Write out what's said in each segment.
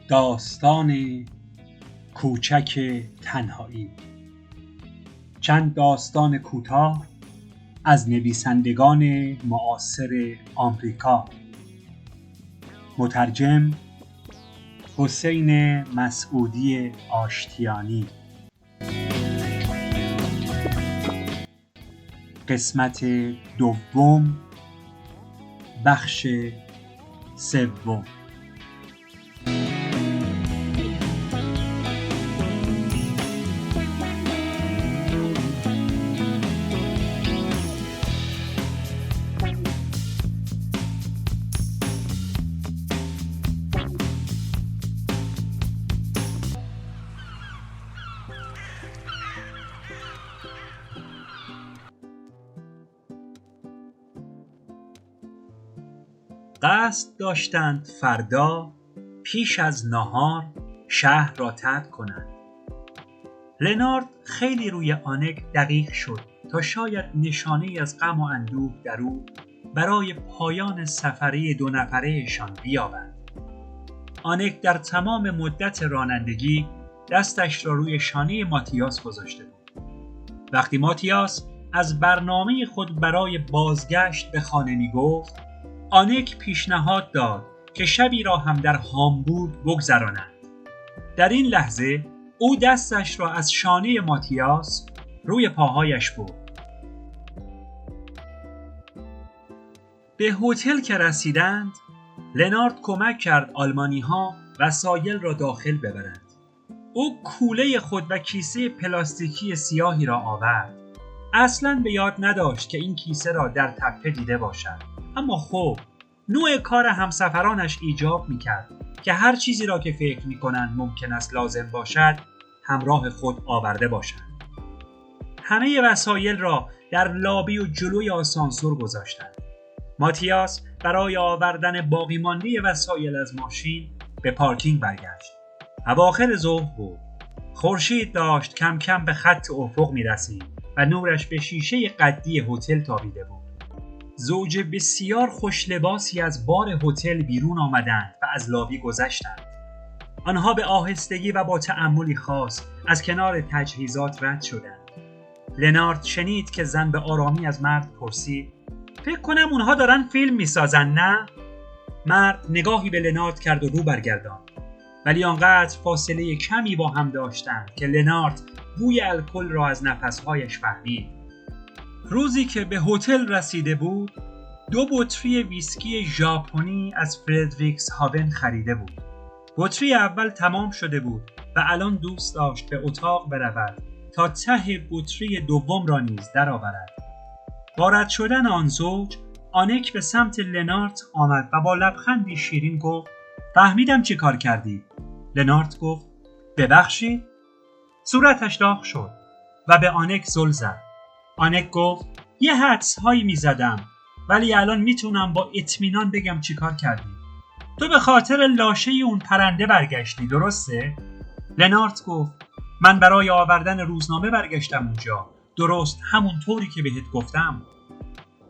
داستان کوچک تنهایی. چند داستان کوتاه از نویسندگان معاصر آمریکا. مترجم حسین مسعودی آشتیانی. قسمت دوم، بخش سوم. قصد داشتند فردا پیش از نهار شهر را ترک کنند. لنارد خیلی روی آنک دقیق شد تا شاید نشانه‌ای از غم و اندوه در او برای پایان سفری دو نفره‌شان بیابد. آنک در تمام مدت رانندگی دستش را روی شانه ماتیاس گذاشته بود. وقتی ماتیاس از برنامه خود برای بازگشت به خانه می گفت، آنک پیشنهاد داد که شبی را هم در هامبورگ بگذرانند. در این لحظه او دستش را از شانه ماتیاس روی پاهایش برد. به هتل که رسیدند، لنارد کمک کرد آلمانی‌ها وسایل را داخل ببرند. او کوله خود و کیسه پلاستیکی سیاهی را آورد. اصلاً به یاد نداشت که این کیسه را در تپه دیده باشد. اما خب نوع کار همسفرانش ایجاب می‌کرد که هر چیزی را که فکر می‌کنند ممکن است لازم باشد همراه خود آورده باشند. همه وسایل را در لابی و جلوی آسانسور گذاشتند. ماتیاس برای آوردن باقی مانده وسایل از ماشین به پارکینگ برگشت. اواخر ظهر بود. خورشید داشت کم کم به خط افق می‌رسید و نورش به شیشه قدی هتل تابیده بود. زوج بسیار خوش لباسی از بار هتل بیرون آمدند و از لابی گذشتند. آنها به آهستگی و با تأملی خاص از کنار تجهیزات رد شدند. لنارد شنید که زن به آرامی از مرد پرسید: فکر کنم اونها دارن فیلم میسازن، نه؟ مرد نگاهی به لنارد کرد و رو برگرداند. ولی آنقدر فاصله کمی با هم داشتند که لنارد بوی الکل را از نفسهایش فهمید. روزی که به هتل رسیده بود، 2 بطری ویسکی ژاپنی از فردریکس هاون خریده بود. بطری اول تمام شده بود و الان دوست داشت به اتاق برود تا ته بطری دوم را نیز درآورد. با رد شدن آن زوج، آنک به سمت لنارد آمد و با لبخندی شیرین گفت: فهمیدم چی کار کردی. لنارد گفت: ببخشید. صورتش داغ شد و به آنک زل زد. آنک گفت: یه حدس هایی می زدم، ولی الان میتونم با اطمینان بگم چی کار کردی. تو به خاطر لاشه اون پرنده برگشتی، درسته؟ لنارد گفت: من برای آوردن روزنامه برگشتم اونجا، درست همون طوری که بهت گفتم.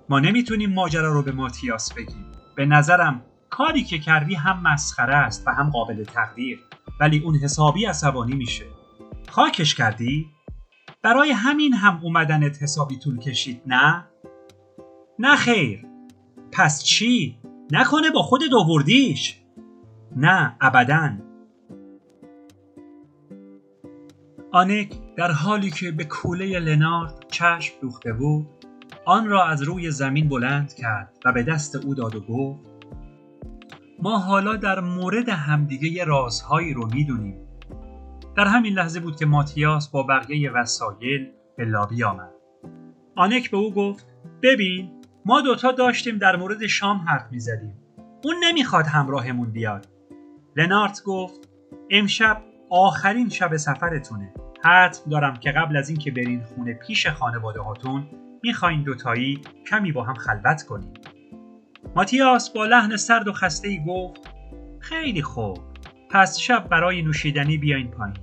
ما نمیتونیم ماجرا رو به ماتیاس بگیم. به نظرم کاری که کردی هم مسخره است و هم قابل تقدیر، ولی اون حسابی عصبانی میشه. خاکش کردی؟ برای همین هم اومدنت حسابی طول کشید، نه؟ نه خیر. پس چی؟ نکنه با خودت آوردیش؟ نه ابداً. آنک در حالی که به کوله لنارد چشم دوخته بود، آن را از روی زمین بلند کرد و به دست او داد و گفت: ما حالا در مورد همدیگه یه رازهایی رو میدونیم. در همین لحظه بود که ماتیاس با بقیه وسایل به لابی آمد. آنک به او گفت: ببین، ما دوتا داشتیم در مورد شام حرف میزدیم. اون نمیخواد همراهمون بیاد. لنارد گفت: امشب آخرین شب سفرتونه. حتم دارم که قبل از این که برین خونه پیش خانواده هاتون میخواین دوتایی کمی با هم خلوت کنیم. ماتیاس با لحن سرد و خسته‌ای گفت: خیلی خوب. پس شب برای نوشیدنی بیاین پایین.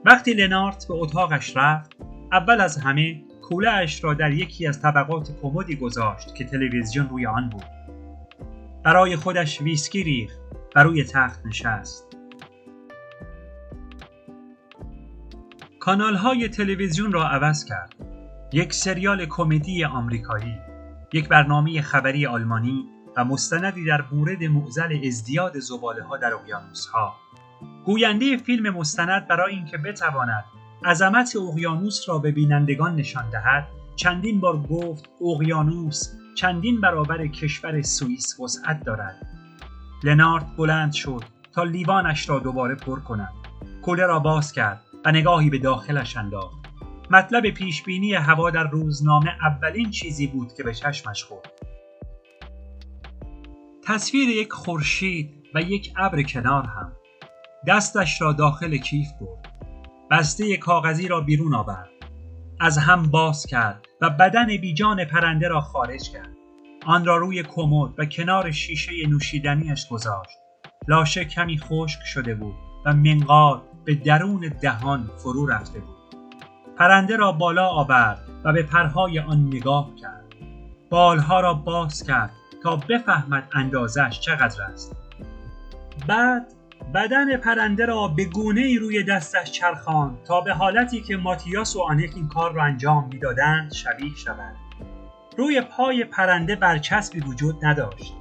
وقتی لنارد به اتاقش رفت، اول از همه کوله اش را در یکی از طبقات کمدی گذاشت که تلویزیون روی آن بود. برای خودش ویسکی ریخت و روی تخت نشست. کانال‌های تلویزیون را عوض کرد. یک سریال کمدی آمریکایی، یک برنامه خبری آلمانی و مستندی در مورد معضل ازدیاد زباله‌ها در اقیانوس‌ها. گوینده فیلم مستند برای اینکه بتواند عظمت اقیانوس را به بینندگان نشان دهد، چندین بار گفت اقیانوس چندین برابر کشور سوئیس وسعت دارد. لنارد بلند شد تا لیوانش را دوباره پر کند. کوله را باز کرد و نگاهی به داخلش انداخت. مطلب پیشبینی هوا در روزنامه اولین چیزی بود که به چشمش خورد. تصویر یک خورشید و یک ابر کنار هم. دستش را داخل کیف برد. بسته کاغذی را بیرون آورد. از هم باز کرد و بدن بیجان پرنده را خارج کرد. آن را روی کمد و کنار شیشه نوشیدنیش گذاشت. لاشه کمی خشک شده بود و منقار به درون دهان فرو رفته بود. پرنده را بالا آورد و به پرهای آن نگاه کرد. بالها را باز کرد تا بفهمد اندازش چقدر است. بعد بدن پرنده را به گونه‌ای روی دستش چرخاند تا به حالتی که ماتیاس و آنک این کار را انجام می‌دادند شبیه شود. روی پای پرنده برچسبی وجود نداشت.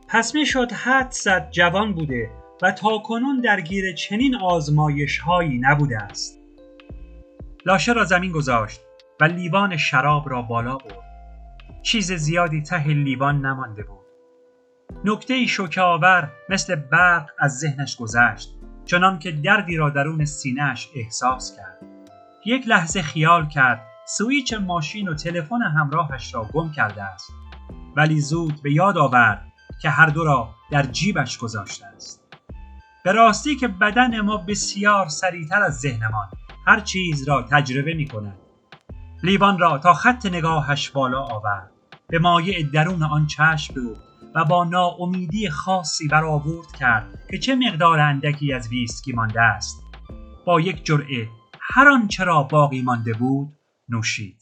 پس می‌شد حدس زد جوان بوده و تاکنون درگیر چنین آزمایش‌هایی نبوده است. لاشه را زمین گذاشت و لیوان شراب را بالا برد. چیز زیادی ته لیوان نمانده بود. نکته‌ای شوکه‌آور مثل برق از ذهنش گذشت، چنان که دردی را درون سینه‌اش احساس کرد. یک لحظه خیال کرد سوئیچ ماشین و تلفن همراهش را گم کرده است، ولی زود به یاد آورد که هر دو را در جیبش گذاشته است. به راستی که بدن ما بسیار سریعتر از ذهنمان هر چیز را تجربه می‌کند. لیوان را تا خط نگاهش بالا آورد، به مایع درون آن چشم دوخت و با ناامیدی خاصی برآورد کرد که چه مقدار اندکی از ویسکی مانده است. با یک جرعه هر آنچه را باقی مانده بود نوشید.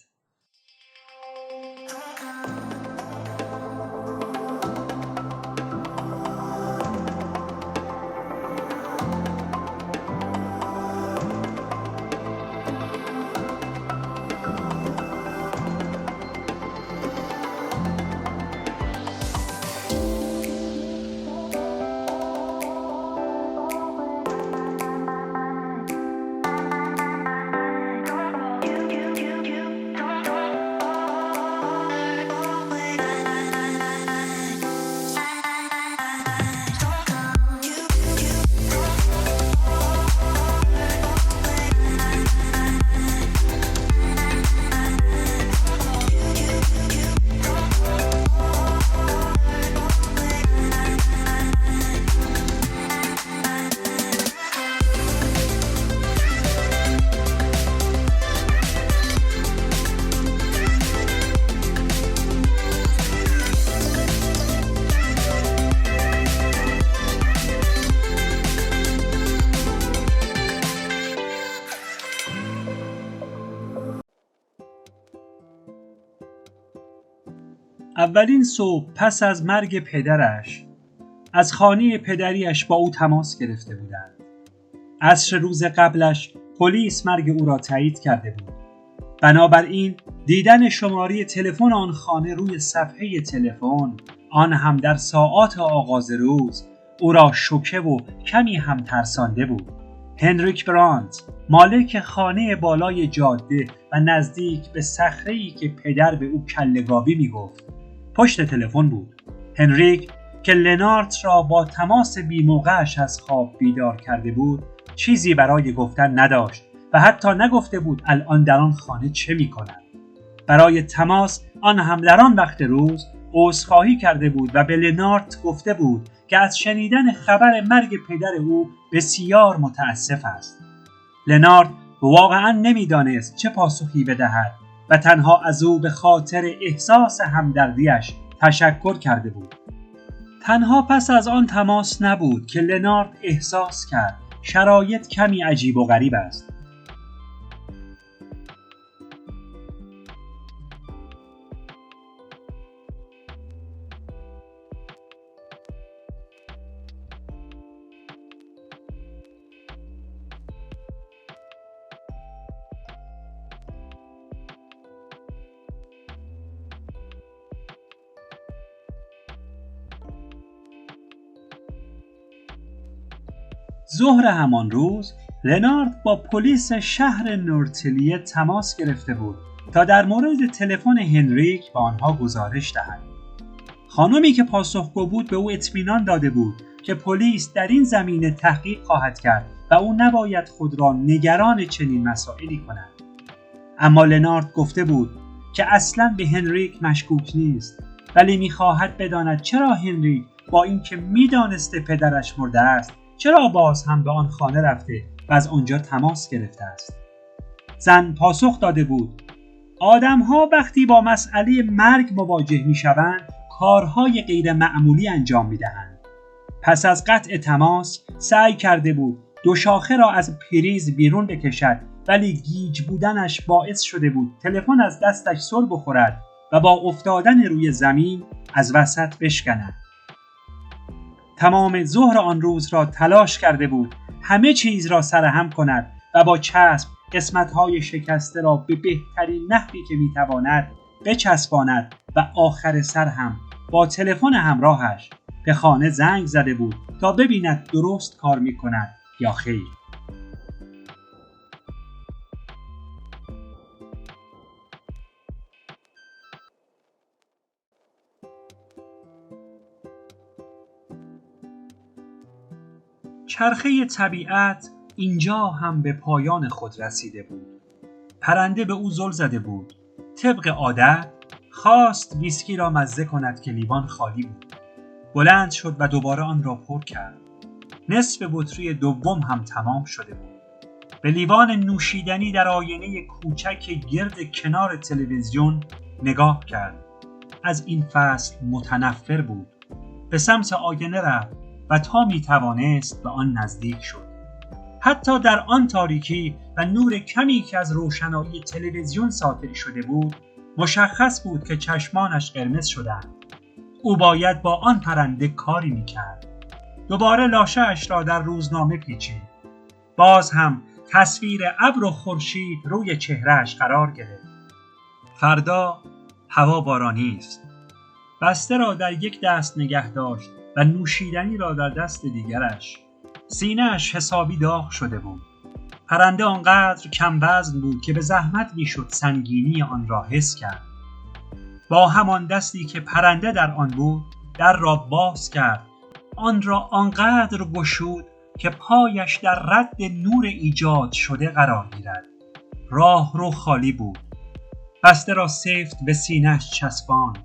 اولین صبح پس از مرگ پدرش از خانه پدریش با او تماس گرفته بودند. عصر روز قبلش پلیس مرگ او را تایید کرده بود. بنابراین دیدن شماره تلفن آن خانه روی صفحه تلفن، آن هم در ساعات آغاز روز، او را شوکه و کمی هم ترسانده بود. هنریک برانت، مالک خانه بالای جاده و نزدیک به صخره‌ای که پدر به او کله‌گاوی می‌گفت، پشت تلفن بود. هنریک که لنارت را با تماس بی‌موقعش از خواب بیدار کرده بود، چیزی برای گفتن نداشت و حتی نگفته بود الان در آن خانه چه می‌کند. برای تماس، آن هم در آن وقت روز، عذرخواهی کرده بود و به لنارت گفته بود که از شنیدن خبر مرگ پدر او بسیار متاسف است. لنارت واقعاً نمی‌دانست چه پاسخی بدهد و تنها از او به خاطر احساس همدردیش تشکر کرده بود. تنها پس از آن تماس نبود که لنارت احساس کرد شرایط کمی عجیب و غریب است. ظهر همان روز لنارد با پلیس شهر نورتلیه تماس گرفته بود تا در مورد تلفن هنریک به آنها گزارش دهد. خانمی که پاسخگو بود به او اطمینان داده بود که پلیس در این زمینه تحقیق خواهد کرد و او نباید خود را نگران چنین مسائلی کند. اما لنارد گفته بود که اصلاً به هنریک مشکوک نیست، ولی می‌خواهد بداند چرا هنریک با اینکه می‌دانسته پدرش مرده است چرا باز هم به آن خانه رفته و از آنجا تماس گرفته است. زن پاسخ داده بود آدم‌ها وقتی با مسئله مرگ مواجه می‌شوند کارهای غیر معمولی انجام می‌دهند. پس از قطع تماس سعی کرده بود دو شاخه را از پریز بیرون بکشد، ولی گیج بودنش باعث شده بود تلفن از دستش سر بخورد و با افتادن روی زمین از وسط بشکند. تمام ظهر آن روز را تلاش کرده بود همه چیز را سرهم کند و با چسب قسمت‌های شکسته را به بهترین نحوی که می‌تواند بچسباند و آخر سر هم با تلفن همراهش به خانه زنگ زده بود تا ببیند درست کار می‌کند یا خیر. چرخه طبیعت اینجا هم به پایان خود رسیده بود. پرنده به او زل زده بود. طبق عادت خواست ویسکی را مزه کند که لیوان خالی بود. بلند شد و دوباره آن را پر کرد. نصف بطری دوم هم تمام شده بود. به لیوان نوشیدنی در آینه کوچک گرد کنار تلویزیون نگاه کرد. از این فصل متنفر بود. به سمت آینه رفت و تا می توانست به آن نزدیک شد. حتی در آن تاریکی و نور کمی که از روشنایی تلویزیون ساطع شده بود، مشخص بود که چشمانش قرمز شدند. او باید با آن پرنده کاری می‌کرد. دوباره لاشه‌اش را در روزنامه پیچید. باز هم تصویر ابر و خورشید روی چهرهش قرار گرفت. فردا هوا بارانی است. بسته را در یک دست نگه داشت و نوشیدنی را در دست دیگرش. سینه‌اش حسابی داغ شده بود. پرنده آنقدر کم وزن بود که به زحمت میشد سنگینی آن را حس کرد. با همان دستی که پرنده در آن بود در را باز کرد. آن را آنقدر گشود که پایش در رد نور ایجاد شده قرار گیرد. راه رو خالی بود. بسته را سفت به سینه‌اش چسباند.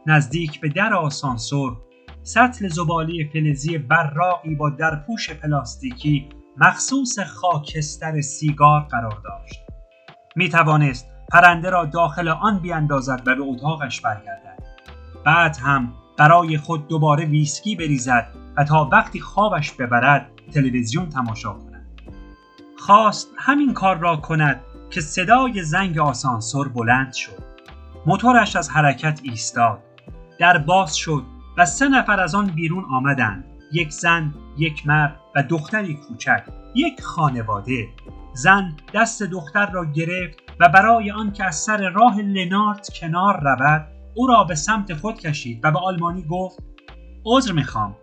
نزدیک به در آسانسور سطل زباله فلزی براقی با درپوش پلاستیکی مخصوص خاکستر سیگار قرار داشت. می توانست پرنده را داخل آن بیاندازد و به اتاقش برگردد. بعد هم برای خود دوباره ویسکی بریزد و تا وقتی خوابش ببرد تلویزیون تماشا کند. خواست همین کار را کند که صدای زنگ آسانسور بلند شد. موتورش از حرکت ایستاد. در باز شد و 3 نفر از آن بیرون آمدند. یک زن، یک مرد و دختری کوچک. یک خانواده. زن دست دختر را گرفت و برای آن که از سر راه لنارد کنار رود او را به سمت خود کشید و به آلمانی گفت عذر میخوام.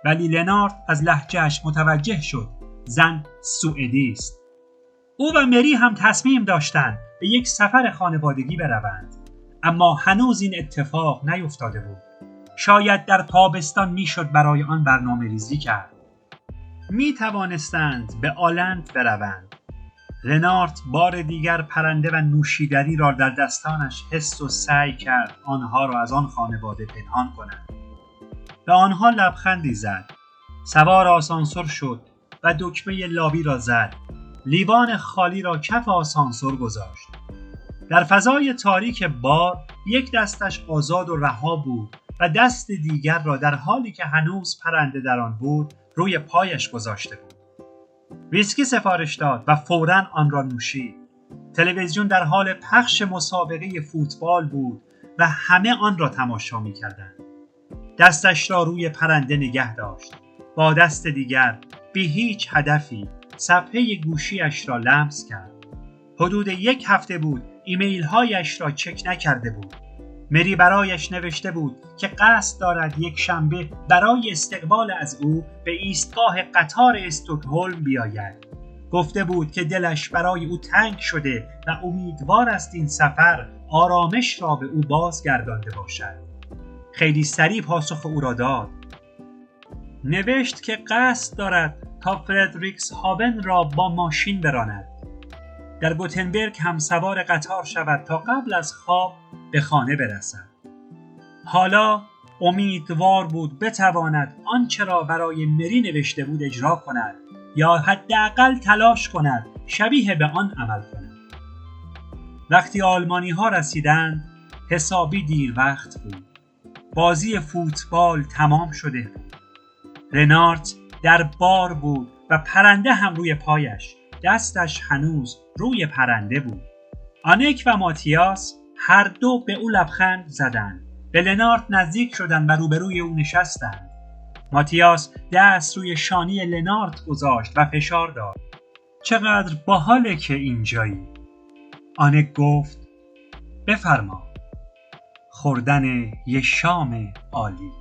ولی لنارد از لهجه‌اش متوجه شد زن سوئدی است. او و مری هم تصمیم داشتند به یک سفر خانوادگی بروند، اما هنوز این اتفاق نیفتاده بود. شاید در تابستان میشد برای آن برنامه ریزی کرد. می توانستند به آلند بروند. لنارد بار دیگر پرنده و نوشیدنی را در دستانش حس و سعی کرد آنها را از آن خانواده پنهان کند. به آنها لبخندی زد. سوار آسانسور شد و دکمه لابی را زد. لیوان خالی را کف آسانسور گذاشت. در فضای تاریک بار یک دستش آزاد و رها بود و دست دیگر را در حالی که هنوز پرنده در آن بود روی پایش گذاشته بود. ویسکی سفارش داد و فوراً آن را نوشید. تلویزیون در حال پخش مسابقه فوتبال بود و همه آن را تماشا می‌کردند. دستش را روی پرنده نگه داشت. با دست دیگر بی هیچ هدفی صفحه گوشیش را لمس کرد. حدود 1 هفته بود ایمیل هایش را چک نکرده بود. مری برایش نوشته بود که قصد دارد یک شنبه برای استقبال از او به ایستگاه قطار استکهلم بیاید. گفته بود که دلش برای او تنگ شده و امیدوار است این سفر آرامش را به او بازگردانده باشد. خیلی سریع پاسخ او را داد. نوشت که قصد دارد تا فردریکس هاون را با ماشین براند. در گوتنبرگ هم سوار قطار شود تا قبل از خواب به خانه برسد. حالا امیدوار بود بتواند آنچه را برای مری نوشته بود اجرا کند یا حداقل تلاش کند شبیه به آن عمل کند. وقتی آلمانی ها رسیدند حسابی دیر وقت بود. بازی فوتبال تمام شده بود. رنارد در بار بود و پرنده هم روی پایش. دستش هنوز روی پرنده بود. آنک و ماتیاس هر دو به او لبخند زدند. به لنارد نزدیک شدند و روبروی او نشستند. ماتیاس دست روی شانه لنارد گذاشت و فشار داد. چقدر باحاله که اینجایی. آنک گفت بفرما. خوردن یه شام عالی.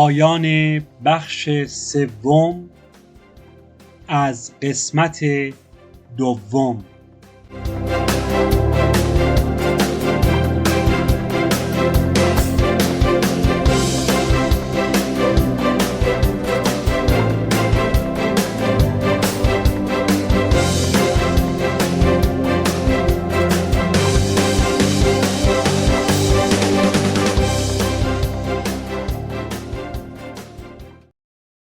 پایان بخش سوم از قسمت دوم.